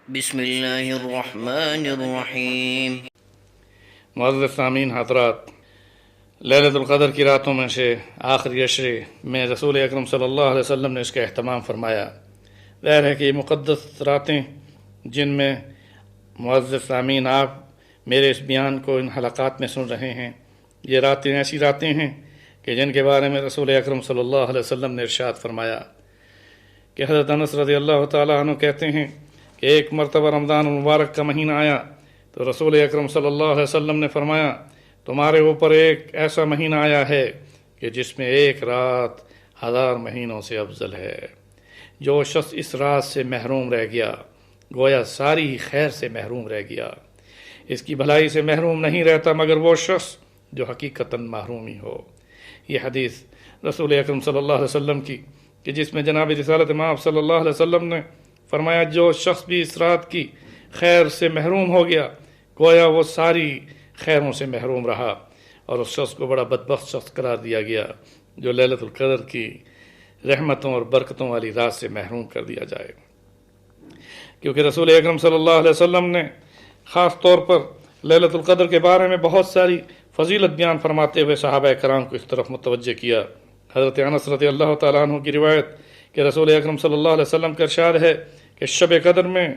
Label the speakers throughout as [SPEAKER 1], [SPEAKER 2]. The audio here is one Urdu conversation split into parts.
[SPEAKER 1] بسم اللہ الرحمن الرحیم۔
[SPEAKER 2] معزز سامعین حضرات، ليلۃ القدر کی راتوں میں سے آخری عشرے میں رسول اکرم صلی اللہ علیہ وسلم نے اس کا اہتمام فرمایا۔ ظاہر ہے کہ یہ مقدس راتیں جن میں معزز سامعین آپ میرے اس بیان کو ان حلقات میں سن رہے ہیں، یہ راتیں ایسی راتیں ہیں کہ جن کے بارے میں رسول اکرم صلی اللہ علیہ وسلم نے ارشاد فرمایا کہ حضرت انس رضی اللہ تعالیٰ عنہ کہتے ہیں کہ ایک مرتبہ رمضان المبارک کا مہینہ آیا تو رسول اکرم صلی اللہ علیہ وسلم نے فرمایا، تمہارے اوپر ایک ایسا مہینہ آیا ہے کہ جس میں ایک رات 1000 مہینوں سے افضل ہے۔ جو شخص اس رات سے محروم رہ گیا گویا ساری خیر سے محروم رہ گیا۔ اس کی بھلائی سے محروم نہیں رہتا مگر وہ شخص جو حقیقتاً محرومی ہو۔ یہ حدیث رسول اکرم صلی اللہ علیہ وسلم کی کہ جس میں جناب رسالت مآب صلی اللہ علیہ وسلم نے فرمایا، جو شخص بھی اس رات کی خیر سے محروم ہو گیا گویا وہ ساری خیروں سے محروم رہا، اور اس شخص کو بڑا بدبخت شخص قرار دیا گیا جو لیلۃ القدر کی رحمتوں اور برکتوں والی رات سے محروم کر دیا جائے۔ کیونکہ رسول اکرم صلی اللہ علیہ وسلم نے خاص طور پر لیلۃ القدر کے بارے میں بہت ساری فضیلت بیان فرماتے ہوئے صحابہ کرام کو اس طرف متوجہ کیا۔ حضرت انس رضی اللہ تعالیٰ عنہ کی روایت کہ رسول اکرم صلی اللہ علیہ وسلم کا ارشاد ہے کہ شب قدر میں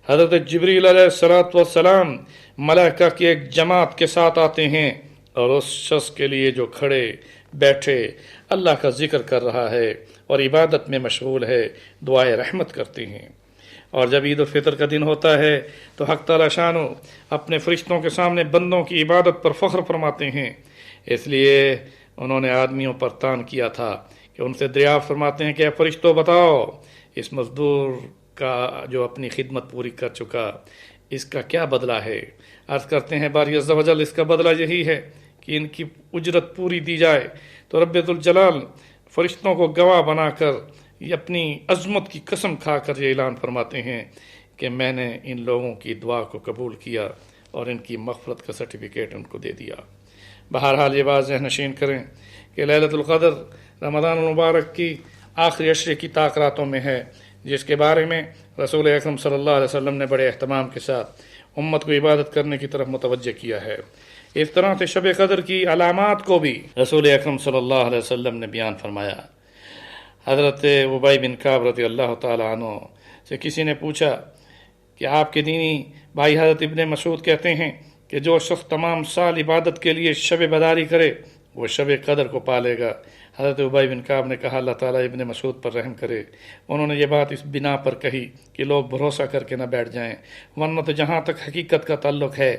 [SPEAKER 2] حضرت جبریل علیہ السلام ملائکہ کی ایک جماعت کے ساتھ آتے ہیں، اور اس شخص کے لیے جو کھڑے بیٹھے اللہ کا ذکر کر رہا ہے اور عبادت میں مشغول ہے دعائے رحمت کرتے ہیں۔ اور جب عید الفطر کا دن ہوتا ہے تو حق تعالی شانو اپنے فرشتوں کے سامنے بندوں کی عبادت پر فخر فرماتے ہیں، اس لیے انہوں نے آدمیوں پر تان کیا تھا کہ ان سے دریافت فرماتے ہیں کہ اے فرشتوں بتاؤ اس مزدور کا جو اپنی خدمت پوری کر چکا اس کا کیا بدلہ ہے؟ عرض کرتے ہیں باری عز و جل اس کا بدلہ یہی ہے کہ ان کی اجرت پوری دی جائے۔ تو رب ذوالجلال فرشتوں کو گواہ بنا کر یہ اپنی عظمت کی قسم کھا کر یہ اعلان فرماتے ہیں کہ میں نے ان لوگوں کی دعا کو قبول کیا اور ان کی مغفرت کا سرٹیفکیٹ ان کو دے دیا۔ بہرحال یہ بات ذہن نشین کریں کہ لیلۃ القدر رمضان المبارک کی آخری عشرے کی طاق راتوں میں ہے، جس کے بارے میں رسول اکرم صلی اللہ علیہ وسلم نے بڑے اہتمام کے ساتھ امت کو عبادت کرنے کی طرف متوجہ کیا ہے۔ اس طرح سے شب قدر کی علامات کو بھی رسول اکرم صلی اللہ علیہ وسلم نے بیان فرمایا۔ حضرت ابی بن کعب رضی اللہ تعالیٰ عنہ سے کسی نے پوچھا کہ آپ کے دینی بھائی حضرت ابن مسعود کہتے ہیں کہ جو شخص تمام سال عبادت کے لیے شب بیداری کرے وہ شب قدر کو پالے گا۔ حضرت ابی بن کعب نے کہا اللہ تعالیٰ ابن مسعود پر رحم کرے، انہوں نے یہ بات اس بنا پر کہی کہ لوگ بھروسہ کر کے نہ بیٹھ جائیں، ورنہ تو جہاں تک حقیقت کا تعلق ہے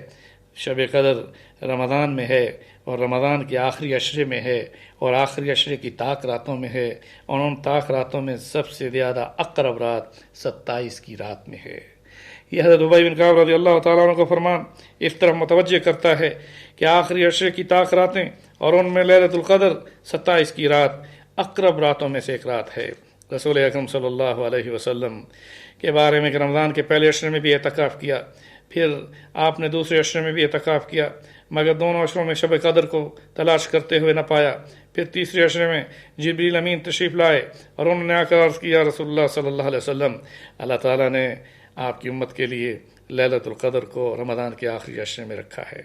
[SPEAKER 2] شب قدر رمضان میں ہے اور رمضان کے آخری عشرے میں ہے اور آخری عشرے کی طاق راتوں میں ہے، اور ان طاق راتوں میں سب سے زیادہ اقرب رات 27 کی رات میں ہے۔ یہ حضرت ابی بن کعب رضی اللہ تعالیٰ عنہ کو فرمان اس طرح متوجہ کرتا ہے کہ آخری عشرے کی طاق راتیں اور ان میں لیلۃ القدر 27 کی رات اقرب راتوں میں سے ایک رات ہے۔ رسول اکرم صلی اللہ علیہ وسلم کے بارے میں کہ رمضان کے پہلے عشرے میں بھی اعتکاف کیا، پھر آپ نے دوسرے عشرے میں بھی اعتکاف کیا مگر دونوں عشروں میں شب قدر کو تلاش کرتے ہوئے نہ پایا۔ پھر تیسرے عشرے میں جبریل امین تشریف لائے اور انہوں نے آ کر عرض کیا رسول اللہ صلی اللہ علیہ وسلم اللہ تعالیٰ نے آپ کی امت کے لیے لیلۃ القدر کو رمضان کے آخری عشرے میں رکھا ہے۔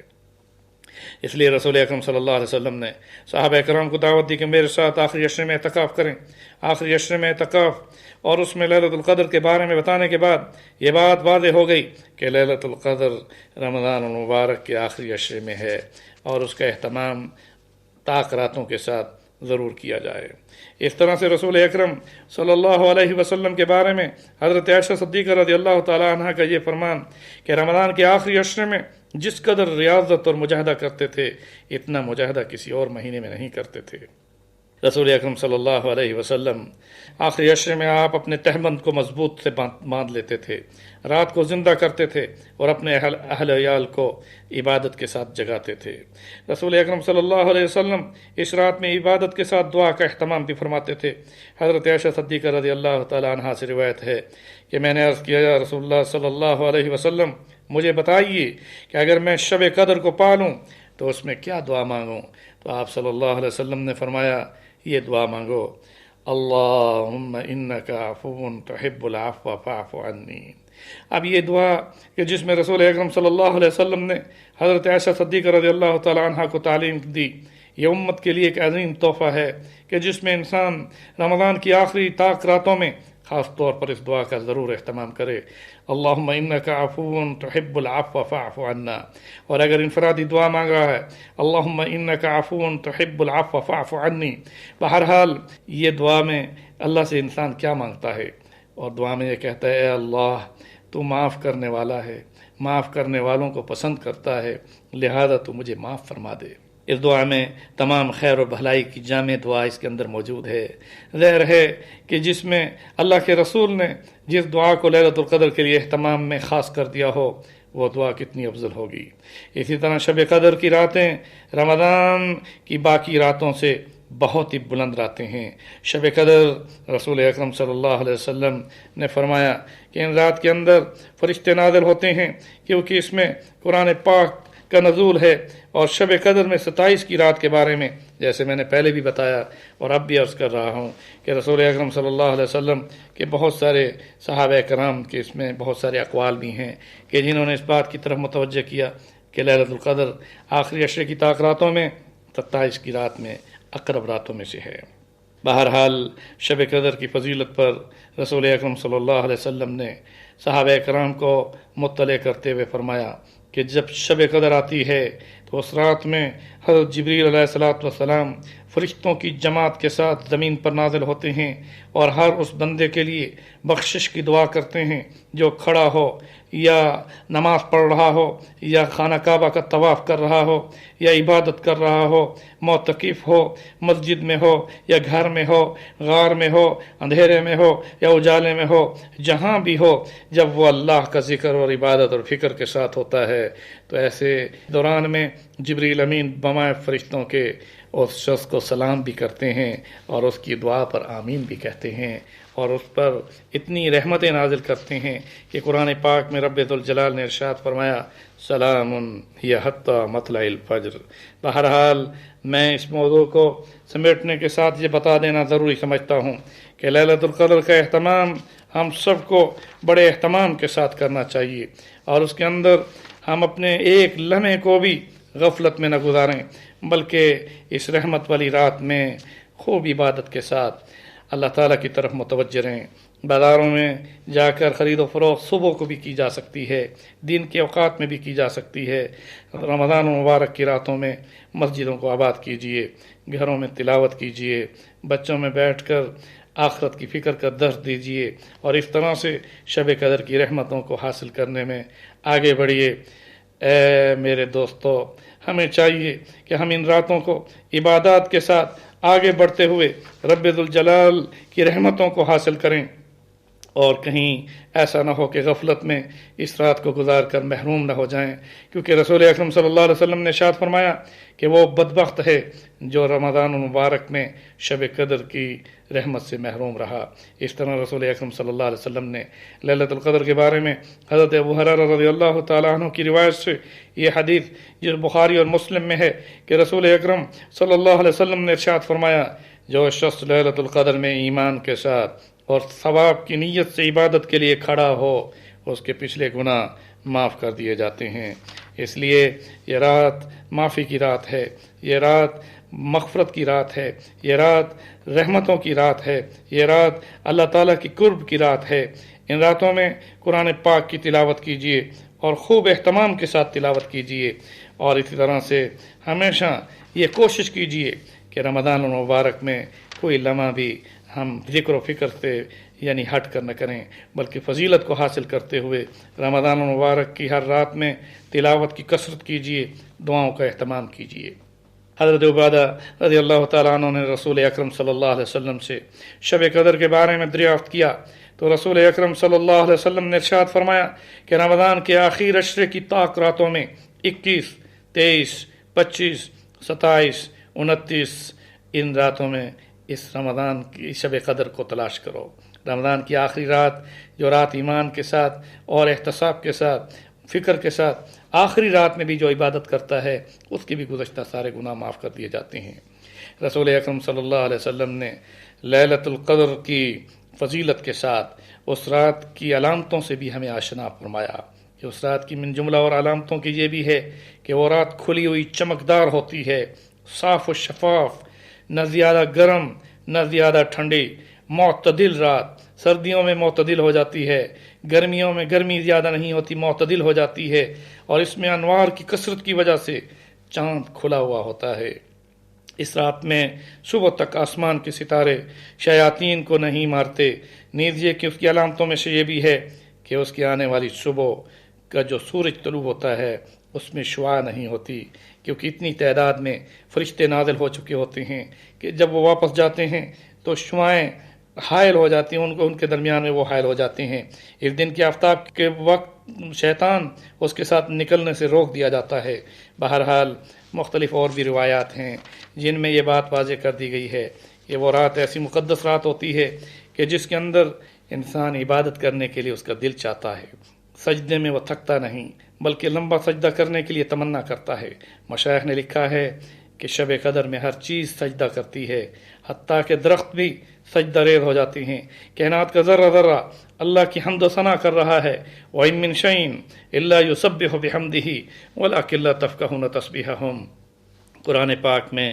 [SPEAKER 2] اس لیے رسول اکرم صلی اللہ علیہ وسلم نے صحابہ کرام کو دعوت دی کہ میرے ساتھ آخری عشرے میں اعتکاف کریں۔ آخری عشرے میں اعتکاف اور اس میں لیلۃ القدر کے بارے میں بتانے کے بعد یہ بات واضح ہو گئی کہ لیلۃ القدر رمضان المبارک کے آخری عشرے میں ہے اور اس کا اہتمام طاق راتوں کے ساتھ ضرور کیا جائے۔ اس طرح سے رسول اکرم صلی اللہ علیہ وسلم کے بارے میں حضرت عائشہ صدیقہ رضی اللہ تعالیٰ عنہ کا یہ فرمان کہ رمضان کے آخری عشرے میں جس قدر ریاضت اور مجاہدہ کرتے تھے اتنا مجاہدہ کسی اور مہینے میں نہیں کرتے تھے۔ رسول اکرم صلی اللہ علیہ وسلم آخری عشرے میں آپ اپنے تہبند کو مضبوط سے باندھ لیتے تھے، رات کو زندہ کرتے تھے اور اپنے اہل عیال کو عبادت کے ساتھ جگاتے تھے۔ رسول اکرم صلی اللہ علیہ وسلم اس رات میں عبادت کے ساتھ دعا کا اہتمام بھی فرماتے تھے۔ حضرت عائشہ صدیقہ رضی اللہ تعالیٰ عنہا سے روایت ہے کہ میں نے عرض کیا یا رسول اللہ صلی اللہ علیہ وسلم مجھے بتائیے کہ اگر میں شب قدر کو پالوں تو اس میں کیا دعا مانگوں؟ تو آپ صلی اللہ علیہ وسلم نے فرمایا یہ دعا مانگو اللہم انکا عفو تحب العفو فاعف عنی، اب یہ دعا کہ جس میں رسول اکرم صلی اللہ علیہ وسلم نے حضرت عائشہ صدیقہ رضی اللہ تعالیٰ عنہ کو تعلیم دی، یہ امت کے لیے ایک عظیم تحفہ ہے کہ جس میں انسان رمضان کی آخری طاق راتوں میں خاص طور پر اس دعا کا ضرور اہتمام کرے، اللہم انک عفو تحب العفو فاعف عنا۔ اور اگر انفرادی دعا مانگ رہا ہے اللہم انک عفو تحب العفو فاعف عنی، بہرحال یہ دعا میں اللہ سے انسان کیا مانگتا ہے، اور دعا میں یہ کہتا ہے اے اللہ تو معاف کرنے والا ہے، معاف کرنے والوں کو پسند کرتا ہے، لہذا تو مجھے معاف فرما دے۔ اس دعا میں تمام خیر و بھلائی کی جامع دعا اس کے اندر موجود ہے۔ ظاہر ہے کہ جس میں اللہ کے رسول نے جس دعا کو لیلۃ القدر کے لیے اہتمام میں خاص کر دیا ہو وہ دعا کتنی افضل ہوگی۔ اسی طرح شب قدر کی راتیں رمضان کی باقی راتوں سے بہت ہی بلند راتیں ہیں۔ شب قدر رسول اکرم صلی اللہ علیہ وسلم نے فرمایا کہ ان رات کے اندر فرشتے نازل ہوتے ہیں کیونکہ اس میں قرآن پاک کا نزول ہے، اور شب قدر میں 27 کی رات کے بارے میں جیسے میں نے پہلے بھی بتایا اور اب بھی عرض کر رہا ہوں کہ رسول اکرم صلی اللہ علیہ وسلم کے بہت سارے صحابہ کرام کے اس میں بہت سارے اقوال بھی ہیں کہ جنہوں نے اس بات کی طرف متوجہ کیا کہ لیلۃ القدر آخری عشرے کی طاق راتوں میں 27 کی رات میں اقرب راتوں میں سے ہے۔ بہرحال شب قدر کی فضیلت پر رسول اکرم صلی اللہ علیہ وسلم نے صحابہ کرام کو مطلع کرتے ہوئے فرمایا کہ جب شب قدر آتی ہے تو اس رات میں حضرت جبریل علیہ السلام فرشتوں کی جماعت کے ساتھ زمین پر نازل ہوتے ہیں اور ہر اس بندے کے لیے بخشش کی دعا کرتے ہیں جو کھڑا ہو یا نماز پڑھ رہا ہو یا خانہ کعبہ کا طواف کر رہا ہو یا عبادت کر رہا ہو، معتکف ہو، مسجد میں ہو یا گھر میں ہو، غار میں ہو، اندھیرے میں ہو یا اجالے میں ہو، جہاں بھی ہو، جب وہ اللہ کا ذکر اور عبادت اور فکر کے ساتھ ہوتا ہے تو ایسے دوران میں جبریل امین بمائے فرشتوں کے اس شخص کو سلام بھی کرتے ہیں اور اس کی دعا پر آمین بھی کہتے ہیں اور اس پر اتنی رحمتیں نازل کرتے ہیں کہ قرآن پاک میں رب ذوالجلال نے ارشاد فرمایا سلام ہی حتی مطلع الفجر۔ بہرحال میں اس موضوع کو سمیٹنے کے ساتھ یہ بتا دینا ضروری سمجھتا ہوں کہ لیلۃ القدر کا اہتمام ہم سب کو بڑے اہتمام کے ساتھ کرنا چاہیے اور اس کے اندر ہم اپنے ایک لمحے کو بھی غفلت میں نہ گزاریں، بلکہ اس رحمت والی رات میں خوب عبادت کے ساتھ اللہ تعالیٰ کی طرف متوجہ رہیں۔ بازاروں میں جا کر خرید و فروخت صبح کو بھی کی جا سکتی ہے، دن کے اوقات میں بھی کی جا سکتی ہے۔ رمضان المبارک کی راتوں میں مسجدوں کو آباد کیجیے، گھروں میں تلاوت کیجیے، بچوں میں بیٹھ کر آخرت کی فکر کا درس دیجیے اور اس طرح سے شب قدر کی رحمتوں کو حاصل کرنے میں آگے بڑھیے۔ اے میرے دوستو، ہمیں چاہیے کہ ہم ان راتوں کو عبادات کے ساتھ آگے بڑھتے ہوئے رب ذوالجلال کی رحمتوں کو حاصل کریں اور کہیں ایسا نہ ہو کہ غفلت میں اس رات کو گزار کر محروم نہ ہو جائیں، کیونکہ رسول اکرم صلی اللہ علیہ وسلم نے ارشاد فرمایا کہ وہ بدبخت ہے جو رمضان المبارک میں شب قدر کی رحمت سے محروم رہا۔ اس طرح رسول اکرم صلی اللہ علیہ وسلم نے لیلۃ القدر کے بارے میں حضرت ابو ہریرہ رضی اللہ تعالیٰ عنہ کی روایت سے یہ حدیث جو بخاری اور مسلم میں ہے کہ رسول اکرم صلی اللہ علیہ وسلم نے ارشاد فرمایا جو شخص لیلۃ القدر میں ایمان کے ساتھ اور ثواب کی نیت سے عبادت کے لیے کھڑا ہو اس کے پچھلے گناہ معاف کر دیے جاتے ہیں۔ اس لیے یہ رات معافی کی رات ہے، یہ رات مغفرت کی رات ہے، یہ رات رحمتوں کی رات ہے، یہ رات اللہ تعالیٰ کی قرب کی رات ہے۔ ان راتوں میں قرآن پاک کی تلاوت کیجیے اور خوب اہتمام کے ساتھ تلاوت کیجیے اور اسی طرح سے ہمیشہ یہ کوشش کیجیے کہ رمضان المبارک میں کوئی لمحہ بھی ہم ذکر و فکر سے یعنی ہٹ کر نہ کریں، بلکہ فضیلت کو حاصل کرتے ہوئے رمضان المبارک کی ہر رات میں تلاوت کی کثرت کیجیے، دعاؤں کا اہتمام کیجیے۔ حضرت عبادہ رضی اللہ تعالیٰ عنہ نے رسول اکرم صلی اللہ علیہ وسلم سے شب قدر کے بارے میں دریافت کیا تو رسول اکرم صلی اللہ علیہ وسلم نے ارشاد فرمایا کہ رمضان کے آخری عشرے کی طاق راتوں میں 21، 23، 25، 27، 29 ان راتوں میں اس رمضان کی شب قدر کو تلاش کرو۔ رمضان کی آخری رات جو رات ایمان کے ساتھ اور احتساب کے ساتھ فکر کے ساتھ آخری رات میں بھی جو عبادت کرتا ہے اس کی بھی گزشتہ سارے گناہ معاف کر دیے جاتے ہیں۔ رسول اکرم صلی اللہ علیہ وسلم نے لیلۃ القدر کی فضیلت کے ساتھ اس رات کی علامتوں سے بھی ہمیں آشنا فرمایا کہ اس رات کی من جملہ اور علامتوں کی یہ بھی ہے کہ وہ رات کھلی ہوئی چمکدار ہوتی ہے، صاف و شفاف، نہ زیادہ گرم نہ زیادہ ٹھنڈی، معتدل رات، سردیوں میں معتدل ہو جاتی ہے، گرمیوں میں گرمی زیادہ نہیں ہوتی، معتدل ہو جاتی ہے، اور اس میں انوار کی کثرت کی وجہ سے چاند کھلا ہوا ہوتا ہے۔ اس رات میں صبح تک آسمان کے ستارے شیاطین کو نہیں مارتے، نیز یہ کہ اس کی علامتوں میں سے یہ بھی ہے کہ اس کی آنے والی صبح کا جو سورج طلوع ہوتا ہے اس میں شعاع نہیں ہوتی، کیونکہ اتنی تعداد میں فرشتے نازل ہو چکے ہوتے ہیں کہ جب وہ واپس جاتے ہیں تو شعاعیں حائل ہو جاتی ہیں، ان کے درمیان میں وہ حائل ہو جاتے ہیں۔ اس دن کے آفتاب کے وقت شیطان اس کے ساتھ نکلنے سے روک دیا جاتا ہے۔ بہرحال مختلف اور بھی روایات ہیں جن میں یہ بات واضح کر دی گئی ہے کہ وہ رات ایسی مقدس رات ہوتی ہے کہ جس کے اندر انسان عبادت کرنے کے لیے اس کا دل چاہتا ہے، سجدے میں وہ تھکتا نہیں بلکہ لمبا سجدہ کرنے کے لیے تمنا کرتا ہے۔ مشائخ نے لکھا ہے کہ شب قدر میں ہر چیز سجدہ کرتی ہے، حتیٰ کہ درخت بھی سجدہ ریز ہو جاتی ہیں، کائنات کا ذرہ ذرہ اللہ کی حمد و ثنا کر رہا ہے۔ وَإِن مِّن شَيْءٍ إِلَّا يُسَبِّحُ بِحَمْدِهِ وَلَٰكِن لَّا تَفْقَهُونَ تَسْبِيحَهُمْ۔ قرآن پاک میں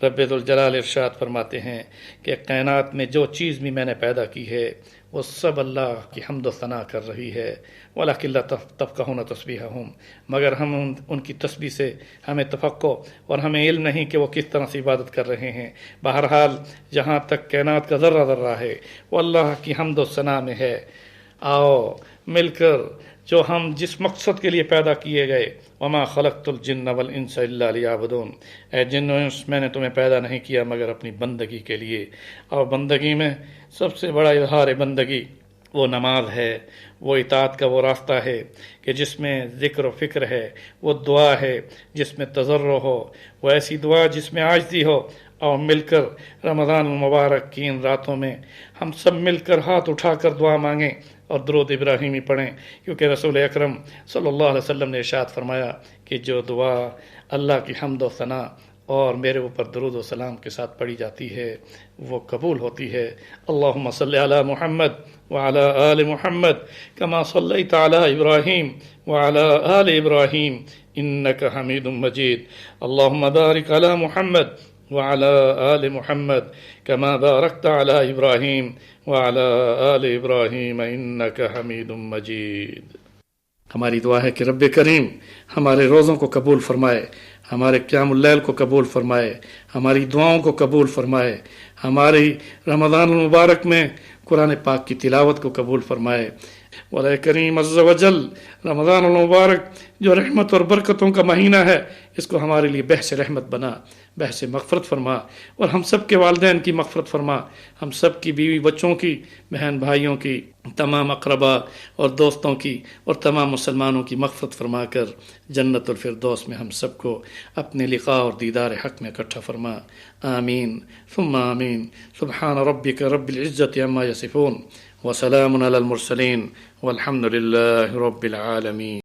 [SPEAKER 2] رب ذوالجلال ارشاد فرماتے ہیں کہ کائنات میں جو چیز بھی میں نے پیدا کی ہے وہ سب اللہ کی حمد و ثنا کر رہی ہے، وَلَٰكِن لَّا تَفْقَهُونَ تَسْبِيحَهُمْ، مگر ہم ان کی تسبیح سے ہمیں تفقہ اور ہمیں علم نہیں کہ وہ کس طرح سے عبادت کر رہے ہیں۔ بہرحال جہاں تک کائنات کا ذرہ ذرہ ہے وہ اللہ کی حمد و ثنا میں ہے۔ آؤ مل کر جو ہم جس مقصد کے لیے پیدا کیے گئے، وما خلقت الجن والانس الا لیعبدون، اے جن و انس میں نے تمہیں پیدا نہیں کیا مگر اپنی بندگی کے لیے۔ اور بندگی میں سب سے بڑا اظہار بندگی وہ نماز ہے، وہ اطاعت کا وہ راستہ ہے کہ جس میں ذکر و فکر ہے، وہ دعا ہے جس میں تضرع ہو، وہ ایسی دعا جس میں عاجزی ہو۔ اور مل کر رمضان المبارک کی ان راتوں میں ہم سب مل کر ہاتھ اٹھا کر دعا مانگیں اور درود ابراہیمی پڑھیں، کیونکہ رسول اکرم صلی اللہ علیہ وسلم نے ارشاد فرمایا کہ جو دعا اللہ کی حمد و ثنا اور میرے اوپر درود و سلام کے ساتھ پڑھی جاتی ہے وہ قبول ہوتی ہے۔ اللہم صلی علی محمد وعلی آل محمد کما صلیت علی ابراہیم وعلی آل ابراہیم انک حمید مجید۔ اللہم بارک علی محمد وعلی آل محمد کما بارکت علی ابراہیم وعلی آل ابراہیم انک حمید مجید۔ ہماری دعا ہے کہ رب کریم ہمارے روزوں کو قبول فرمائے، ہمارے قیام اللیل کو قبول فرمائے، ہماری دعاؤں کو قبول فرمائے، ہماری رمضان المبارک میں قرآن پاک کی تلاوت کو قبول فرمائے۔ مولا کریم عز و جل رمضان المبارک جو رحمت اور برکتوں کا مہینہ ہے اس کو ہمارے لیے بحث رحمت بنا، بحث مغفرت فرما، اور ہم سب کے والدین کی مغفرت فرما، ہم سب کی بیوی بچوں کی، بہن بھائیوں کی، تمام اقربا اور دوستوں کی اور تمام مسلمانوں کی مغفرت فرما کر جنت الفردوس میں ہم سب کو اپنے لقاء اور دیدار حق میں اکٹھا فرما۔ آمین ثم آمین۔ سبحان ربک رب العزت عما یصفون وسلام علی المرسلین والحمد للہ رب العالمین۔